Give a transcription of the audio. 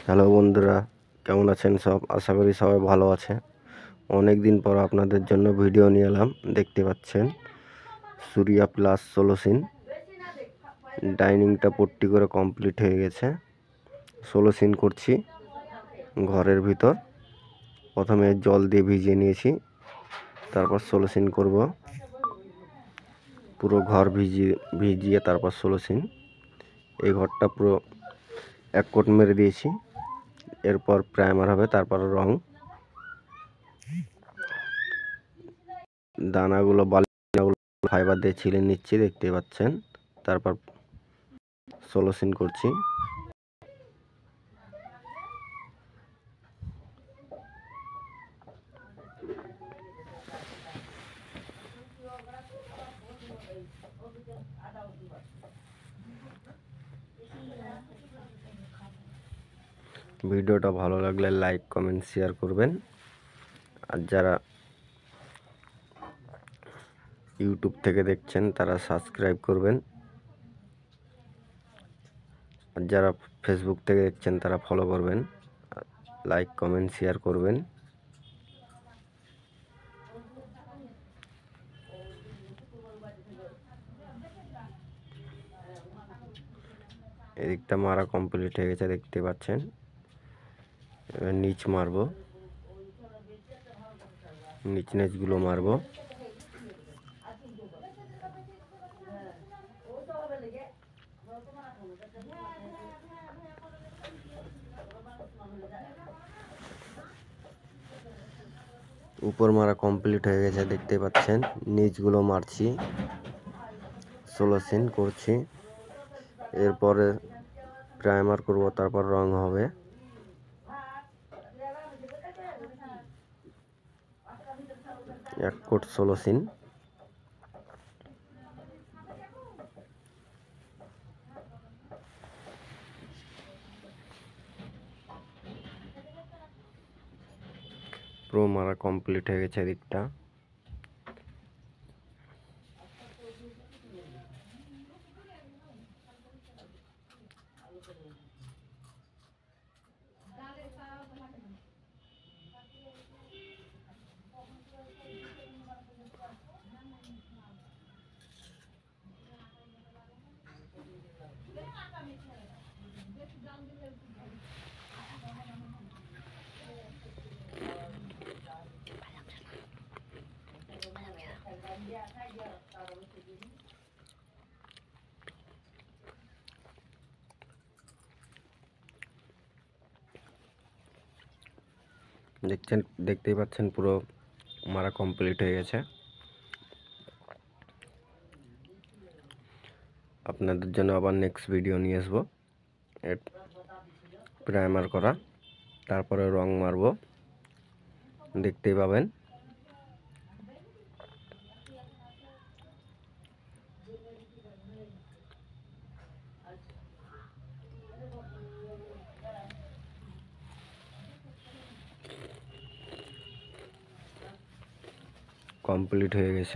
Hello বন্ধুরা, কেমন আছেন সব? আশা করি সবাই ভালো আছে। অনেক দিন পর আপনাদের জন্য ভিডিও নিয়ে এলাম। দেখতে পাচ্ছেন সুরিয়া প্লাস 16 সিন ডাইনিংটা পট্টি করে কমপ্লিট হয়ে গেছে। 16 সিন করছি ঘরের ভিতর। প্রথমে জল দিয়ে ভিজিয়ে নিয়েছি, তারপর 16 সিন করব। পুরো ঘর ভিজিয়ে তারপর 16 সিন। এই ঘরটা পুরো এক কোট মেরে দিয়েছি। এরপর প্রাইমার হবে, তারপর রং। দানাগুলো ফাইবার দিয়ে ছিলে নিচ্ছি, দেখতে পাচ্ছেন। তারপর 16 সিন করছি। ভিডিওটা ভালো লাগলে লাইক, কমেন্ট, শেয়ার করবেন। আর যারা ইউটিউব থেকে দেখছেন তারা সাবস্ক্রাইব করবেন। আর যারা ফেসবুক থেকে দেখছেন তারা ফলো করবেন। লাইক, কমেন্ট, শেয়ার করবেন। এদিকটা মারা কমপ্লিট হয়ে গেছে, দেখতে পাচ্ছেন। এবার নিচ মারবো, নিচগুলো মারবো। উপর মারা কমপ্লিট হয়ে গেছে, দেখতে পাচ্ছেন। নিচগুলো মারছি, 16 সিন করছি। এরপরে প্রাইমার করব, তারপর রং হবে। এক কোট 16 সিন। পুরো মারা কমপ্লিট হয়ে গেছে এদিকটা। দেখতেই পাচ্ছেন পুরো মারা কমপ্লিট হয়ে গেছে। আপনাদের জন্য আবার নেক্সট ভিডিও নিয়ে আসবো। প্রাইমার করা, তারপরে রং মারবো, দেখতেই পাবেন। কমপ্লিট হয়ে গেছে।